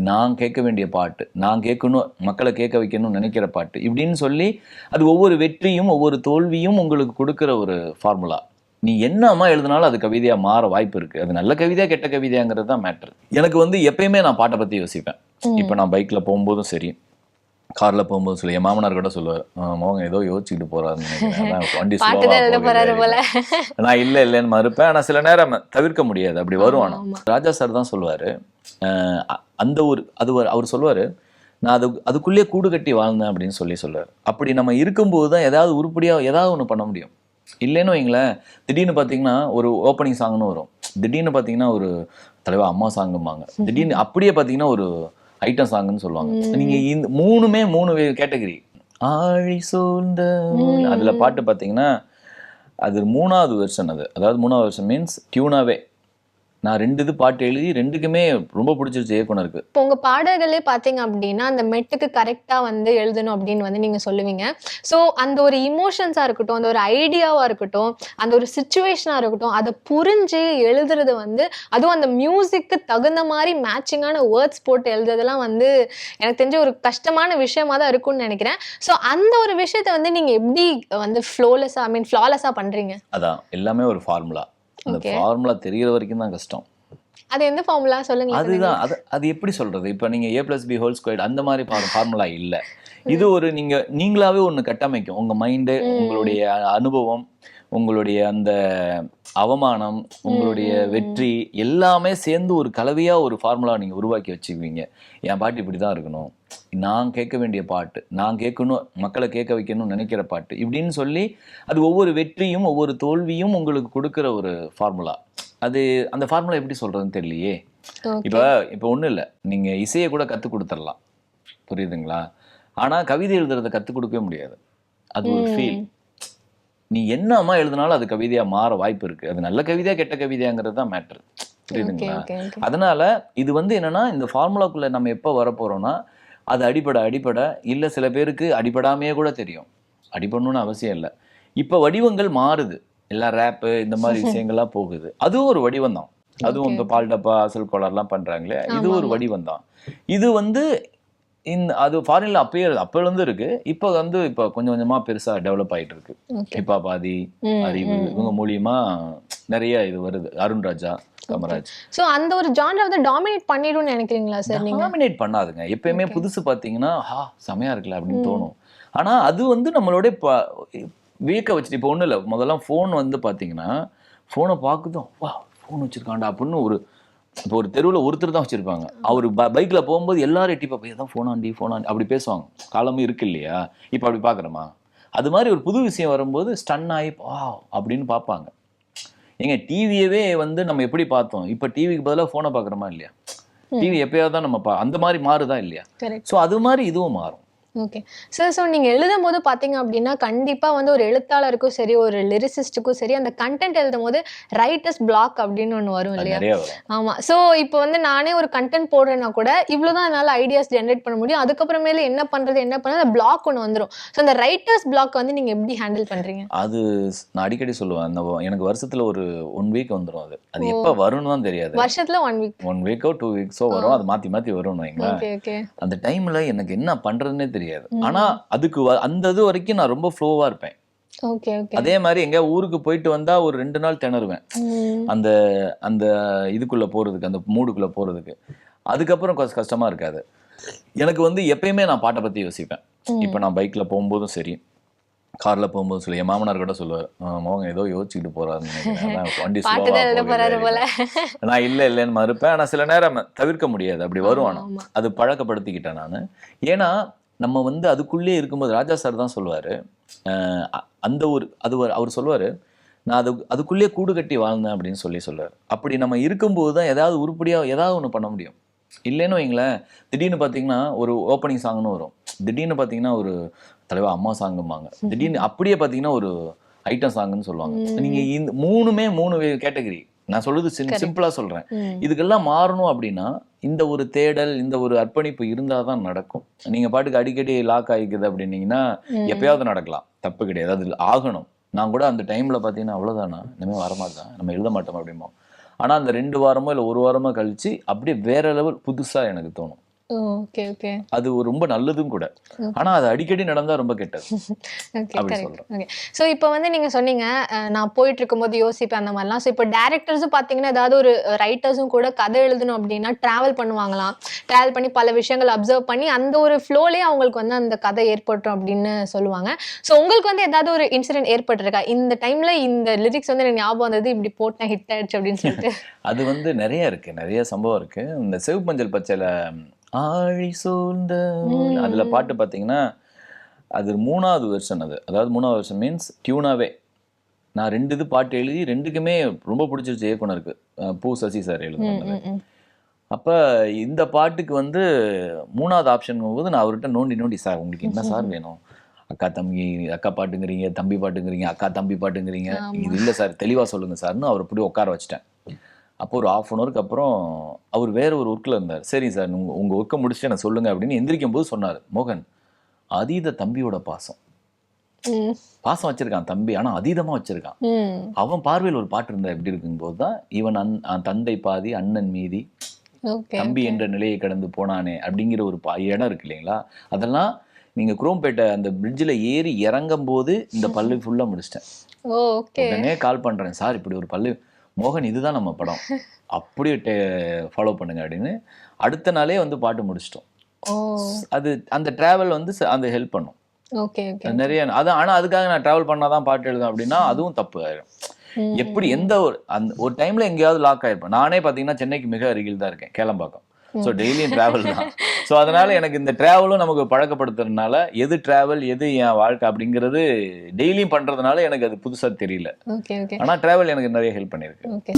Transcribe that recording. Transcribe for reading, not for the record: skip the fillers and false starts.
நான் கேட்க வேண்டிய பாட்டு, நான் கேட்கணும், மக்களை கேட்க வைக்கணும்னு நினைக்கிற பாட்டு இப்படின்னு சொல்லி அது ஒவ்வொரு வெற்றியும் ஒவ்வொரு தோல்வியும் உங்களுக்கு கொடுக்குற ஒரு ஃபார்முலா. நீ என்னமா எழுதினாலும் அது கவிதையா மாற வாய்ப்பு இருக்கு. அது நல்ல கவிதையா கெட்ட கவிதையாங்கிறது தான் மேட்டர். எனக்கு வந்து எப்பயுமே நான் பாட்டை பத்தி யோசிப்பேன். இப்போ நான் பைக்ல போகும்போதும் சரி, கார்ல போகும்போது சொல்லி என் மாமனார் கூட சொல்லுவார், மோகன் ஏதோ யோசிச்சுட்டு போறாருன்னு நினைக்கிறேன், வண்டி ஸ்லோவா. நான் இல்லைன்னு மறுப்பேன். ஆனா சில நேரம் தவிர்க்க முடியாது, அப்படி வரும். ஆனா ராஜா சார் தான் சொல்லுவாரு, அந்த ஒரு அவர் சொல்லுவாரு, நான் அதுக்குள்ளேயே கூடு கட்டி வாழ்ந்தேன் அப்படின்னு சொல்லுவார். அப்படி நம்ம இருக்கும்போது தான் ஏதாவது உருப்படியா ஏதாவது ஒன்று பண்ண முடியும். இல்லைன்னு வைங்களேன், திடீர்னு பார்த்தீங்கன்னா ஒரு ஓப்பனிங் சாங்னு வரும், திடீர்னு பார்த்தீங்கன்னா ஒரு தலைவா அம்மா சாங்கும்பாங்க, திடீர்னு அப்படியே பார்த்தீங்கன்னா ஒரு ஐட்டம் சாங்னு சொல்லுவாங்க. நீங்க இந்த மூணு கேட்டகரி. ஆழி சூழ்ந்த அதுல பாட்டு பார்த்தீங்கன்னா அது 3வது வெர்ஷன். அதாவது 3வது வெர்ஷன் மீன்ஸ் டியூனாவே நான் 2 இது பாட்டு எழுதி 2க்குமே ரொம்ப பிடிச்சிருச்சு இயக்குனருக்கு. இப்போ உங்க பாடல்களே பாத்தீங்க அப்படின்னா அந்த மெட்டுக்கு கரெக்டா வந்து எழுதணும் அப்படின்னு வந்து நீங்க சொல்லுவீங்க. ஸோ அந்த ஒரு இமோஷன்ஸா இருக்கட்டும், அந்த ஒரு ஐடியாவா இருக்கட்டும், அந்த ஒரு சிச்சுவேஷனா இருக்கட்டும், அதை புரிஞ்சு எழுதுறது வந்து, அதுவும் அந்த மியூசிக்கு தகுந்த மாதிரி மேட்சிங்கான வேர்ட்ஸ் போட்டு எழுதுறதெல்லாம் வந்து எனக்கு தெரிஞ்ச ஒரு கஷ்டமான விஷயமா தான் இருக்கும்னு நினைக்கிறேன். ஸோ அந்த ஒரு விஷயத்தை வந்து நீங்க எப்படி வந்து ஃப்ளாலெஸ்ஸா பண்றீங்க? அதான் எல்லாமே ஒரு ஃபார்முலா. அந்த ஃபார்முலா தெரியற வரைக்கும் தான் கஷ்டம். அது எந்த ஃபார்முலா சொல்லுங்க. அதுதான் அது எப்படி சொல்றது? இப்ப நீங்க a+b² அந்த மாதிரி ஃபார்முலா இல்ல. இது ஒரு நீங்களாவே ஒண்ணு கட்டமைக்கும். உங்க மைண்டு, உங்களுடைய அனுபவம், உங்களுடைய அந்த அவமானம், உங்களுடைய வெற்றி எல்லாமே சேர்ந்து ஒரு கலவையா ஒரு ஃபார்முலா நீங்க உருவாக்கி வச்சுக்குவீங்க. என் பாட்டு இப்படிதான் இருக்கணும், நான் கேட்க வேண்டிய பாட்டு, நான் கேட்கணும், மக்களை கேட்க வைக்கணும்னு நினைக்கிற பாட்டு இப்படின்னு சொல்லி அது ஒவ்வொரு வெற்றியும் ஒவ்வொரு தோல்வியும் உங்களுக்கு கொடுக்குற ஒரு ஃபார்முலா. அது அந்த ஃபார்முலா எப்படி சொல்றதுன்னு தெரியலையே. இப்ப ஒண்ணும் இல்லை, நீங்க இசையை கூட கற்றுக் கொடுத்துடலாம், புரியுதுங்களா? ஆனா கவிதை எழுதுறதை கற்றுக் கொடுக்கவே முடியாது. அது ஒரு ஃபீல். நீ என்னமா எழுதினாலும் அது கவிதையா மாற வாய்ப்பு இருக்கு. அது நல்ல கவிதையா கெட்ட கவிதையாங்கிறது தான் மேட்டர், புரியுதுங்களா? அதனால இது வந்து என்னன்னா, இந்த ஃபார்முலாக்குள்ள நம்ம எப்போ வரப்போறோம்னா, அது அடிப்படை இல்ல சில பேருக்கு அடிப்படாமையே கூட தெரியும். அடிபடணும்னு அவசியம் இல்லை. இப்ப வடிவங்கள் மாறுது, எல்லாம் ரேப்பு இந்த மாதிரி விஷயங்கள்லாம் போகுது. அதுவும் ஒரு வடிவம் தான். அதுவும் இப்ப பால் டப்பா, அசல் கோளாறுலாம் பண்றாங்களே, இது ஒரு வடிவம் தான். இது வந்து அது ஃபாரின்ல அப்பல இருந்து இருக்கு. இப்ப கொஞ்சம் கொஞ்சமா பெருசா டெவலப் ஆயிட்டு இருக்கு. ஹிப்ஹாப் ஆதி, அறிவு இவங்க மூலியமா நிறைய இது வருது. அருண் ராஜா, காமராஜ். சோ அந்த ஒரு ஜான்ரா வந்து டாமினேட் பண்ணிடும்னு நினைக்கிறீங்களா சார் நீங்க? டாமினேட் பண்ணாதுங்க. எப்பயுமே புதுசு பாத்தீங்கன்னா செமையா இருக்குல்ல அப்படின்னு தோணும். ஆனா அது வந்து நம்மளோட வியக்க வச்சுட்டு, இப்போ ஒண்ணும் இல்லை, முதல்ல ஃபோன் வந்து பாத்தீங்கன்னா ஃபோனை பார்க்குதும் வா ஃபோன் வச்சிருக்காண்டா அப்படின்னு இப்போ ஒரு தெருவில் ஒருத்தர் தான் வச்சிருப்பாங்க. அவர் பைக்ல போகும்போது எல்லாரும் எட்டி பார்ப்போம், ஏதான் ஃபோனாண்டி அப்படி பேசுவாங்க. காலமும் இருக்கு இல்லையா? இப்போ அப்படி பார்க்குறோமா? அது மாதிரி ஒரு புது விஷயம் வரும்போது ஸ்டன் ஆகி அப்படின்னு பார்ப்பாங்க. ஏங்க டிவியவே வந்து நம்ம எப்படி பார்த்தோம், இப்போ டிவிக்கு பதிலாக ஃபோனை பார்க்குறோமா இல்லையா? டிவி எப்பயாவது தான் நம்ம அந்த மாதிரி மாறுதா இல்லையா? ஸோ அது மாதிரி இதுவும் மாறும். Okay sir. ஸோ நீங்கள் எழுதும் போது பார்த்தீங்க அப்படின்னா கண்டிப்பாக வந்து ஒரு எழுத்தாளருக்கும் சரி ஒரு லிரிசிஸ்ட்டுக்கும் சரி அந்த கண்டென்ட் எழுதும் போது ரைட்டர்ஸ் பிளாக் அப்படின்னு ஒன்று வரும் இல்லையா? ஆமாம். ஸோ இப்போ வந்து நானே ஒரு கண்டென்ட் போடுறேன்னா கூட இவ்வளோதான் என்னால் ஐடியாஸ் ஜென்ரேட் பண்ண முடியும், அதுக்கப்புறமேல என்ன பண்ணுறது அந்த பிளாக் ஒன்று வந்துடும். ஸோ அந்த ரைட்டர்ஸ் பிளாக் வந்து நீங்கள் எப்படி ஹேண்டில் பண்ணுறீங்க? அது நான் அடிக்கடி சொல்லுவேன், எனக்கு வருஷத்தில் ஒரு 1 வீக் வந்துடும். அது எப்போ வரும்னு தான் தெரியாது. வருஷத்தில் 1 வீக்கோ 2 வீக்ஸோ வரும். அது மாற்றி மாற்றி வரும். அந்த டைமில் எனக்கு என்ன பண்ணுறதுன்னே தெரியாது. ஆனா அதுக்கு அந்த இது வரைக்கும் நான் ரொம்ப ஃப்ளோவா இருப்பேன். அதே மாதிரி எங்க ஊருக்கு போயிட்டு வந்தா ஒரு 2 நாள் திணறுவேன் அந்த அந்த இதுக்குள்ள போறதுக்கு, அந்த மூடுக்குள்ள போறதுக்கு. அதுக்கப்புறம் கொஞ்சம் கஷ்டமா இருக்காது எனக்கு. வந்து எப்பயுமே நான் பாட்டை பத்தி யோசிப்பேன். இப்ப நான் பைக்ல போகும்போதும் சரி, கார்ல போகும்போது சொல்லி என் மாமனார் கூட சொல்லுவார், மோகன் ஏதோ யோசிச்சுட்டு போறாருன்னு நினைக்கிறேன், வண்டி ஸ்லோவா. நான் இல்லைன்னு மறுப்பேன். ஆனா சில நேரம் தவிர்க்க முடியாது, அப்படி வரும். ஆனா அது பழக்கப்படுத்திக்கிட்டேன் நான். ஏன்னா நம்ம வந்து அதுக்குள்ளே இருக்கும்போது ராஜா சார் தான் சொல்லுவாரு, அந்த ஒரு அவர் சொல்லுவாரு, நான் அதுக்குள்ளேயே கூடு கட்டி வாழ்ந்தேன் அப்படின்னு சொல்லுவார். அப்படி நம்ம இருக்கும்போது தான் ஏதாவது உருப்படியா ஏதாவது ஒன்று பண்ண முடியும். இல்லைன்னு வைங்களேன், திடீர்னு பார்த்தீங்கன்னா ஒரு ஓப்பனிங் சாங்னு வரும், திடீர்னு பார்த்தீங்கன்னா ஒரு தலைவா அம்மா சாங்கும்பாங்க, திடீர்னு அப்படியே பார்த்தீங்கன்னா ஒரு ஐட்டம் சாங்னு சொல்லுவாங்க. நீங்க இந்த மூணு கேட்டகரி. நான் சொல்றது சிம்பிளா சொல்றேன். இதுக்கெல்லாம் மாறணும் அப்படின்னா இந்த ஒரு தேடல், இந்த ஒரு அர்ப்பணிப்பு இருந்தாதான் நடக்கும். நீங்க பாட்டுக்கு அடிக்கடி லாக் ஆகிக்குது அப்படின்னீங்கன்னா எப்பயாவது நடக்கலாம், தப்பு கிடையாது, அது ஆகணும். நான் கூட அந்த டைம்ல பாத்தீங்கன்னா அவ்வளவுதானா, இனிமேல் வரமாட்டேன், நம்ம எழுத மாட்டோம் அப்படிமோ. ஆனா அந்த 2 வாரமோ இல்லை 1 வாரமோ கழிச்சு அப்படியே வேற லெவல் புதுசா எனக்கு தோணும். ஓகே ஓகே அது ஒரு ரொம்ப நல்லதும் கூட. ஆனா அது அடிக்கடி நடந்தா ரொம்ப கெட்டது. ஓகே அப்படி கரெக்ட். சொல்றேன். ஓகே. ஸோ இப்போ வந்து நீங்க சொன்னீங்க நான் போயிட்டு இருக்கும்போது யோசிப்பேன் அந்த மாதிரிலாம். ஸோ இப்போ டேரக்டர்ஸும் பார்த்தீங்கன்னா ஏதாவது ஒரு ரைட்டர்ஸும் கூட கதை எழுதணும் அப்படின்னா டிராவல் பண்ணுவாங்களாம். டிராவல் பண்ணி பல விஷயங்கள் அப்சர்வ் பண்ணி அந்த ஒரு ஃப்ளோலேயே அவங்களுக்கு வந்து அந்த கதை ஏற்பட்டுரும் அப்படின்னு சொல்லுவாங்க. ஸோ உங்களுக்கு வந்து ஏதாவது ஒரு இன்சிடென்ட் ஏற்பட்டிருக்கா? இந்த டைம்ல இந்த லிரிக்ஸ் வந்து எனக்கு ஞாபகம் வந்தது, இப்படி போட்டேன் ஹிட் ஆயிடுச்சு அப்படின்னு சொல்லிட்டு. அது வந்து நிறைய இருக்கு, நிறைய சம்பவம் இருக்கு. இந்த சிவப்பு மஞ்சள் பச்சையில ஆழி சூழ்ந்த அதுல பாட்டு பாத்தீங்கன்னா அது 3வது வெர்ஷன். அது அதாவது 3வது வெர்ஷன் மீன்ஸ் டியூனாவே நான் 2 இது பாட்டு எழுதி 2க்குமே ரொம்ப பிடிச்சிருச்சு இயக்குனருக்கு. பூ சசி சார் எழுதுனாங்க. அப்ப இந்த பாட்டுக்கு வந்து 3வது ஆப்ஷன் போது நான் அவர்கிட்ட நோண்டி சார் உங்களுக்கு என்ன சார் வேணும், அக்கா தம்பி அக்கா பாட்டுங்கிறீங்க, தம்பி பாட்டுங்கிறீங்க, அக்கா தம்பி பாட்டுங்கிறீங்க, இது இல்லை சார் தெளிவா சொல்லுங்க சார்னு அவர் இப்படி உட்கார வச்சுட்டேன். அப்போ ஒரு 1/2 அன் ஹவருக்கு அப்புறம் அவர் வேற ஒரு ஒர்க்கில் இருந்தார். சரி சார் உங்கள் ஒர்க்கை முடிச்சுட்டு எனக்கு சொல்லுங்க அப்படின்னு எந்திரிக்கும் போது சொன்னார், மோகன் அதீத தம்பியோட பாசம் வச்சிருக்கான் தம்பி, ஆனால் அதீதமாக வச்சிருக்கான். அவன் பார்வையில் ஒரு பாட்டு இருந்தா எப்படி இருக்கும்போது தான் இவன் தந்தை பாதி அண்ணன் மீதி தம்பி என்ற நிலையை கடந்து போனானே அப்படிங்கிற ஒரு இடம் இருக்கு இல்லைங்களா. அதெல்லாம் நீங்க குரோம்பேட்டை அந்த பிரிட்ஜில் ஏறி இறங்கும் போது இந்த பல்லு ஃபுல்லா முடிச்சிட்டேன். உடனே கால் பண்றேன், சார் இப்படி ஒரு பல்லு மோகன் இதுதான் நம்ம படம் அப்படியே ஃபாலோ பண்ணுங்க அப்படின்னு. அடுத்த நாளே வந்து பாட்டு முடிச்சிட்டோம். அது அந்த டிராவல் வந்து அந்த ஹெல்ப் பண்ணும் நிறைய. அது ஆனா அதுக்காக நான் டிராவல் பண்ணாதான் பாட்டு எழுதும் அப்படின்னா அதுவும் தப்பு ஆயிடும். எப்படி எந்த ஒரு டைம்ல எங்கேயாவது லாக் ஆயிருப்பேன். நானே பாத்தீங்கன்னா சென்னைக்கு மிக அருகில் தான் இருக்கேன், கேளம்பாக்கம். ஸோ டெய்லியும் டிராவல் தான். ஸோ அதனால எனக்கு இந்த டிராவலும் நமக்கு பழக்கப்படுத்துறதுனால எது டிராவல் எது என் வாழ்க்கை அப்படிங்கிறது டெய்லியும் பண்றதுனால எனக்கு அது புதுசா தெரியல. ஆனா டிராவல் எனக்கு நிறைய ஹெல்ப் பண்ணிருக்கு.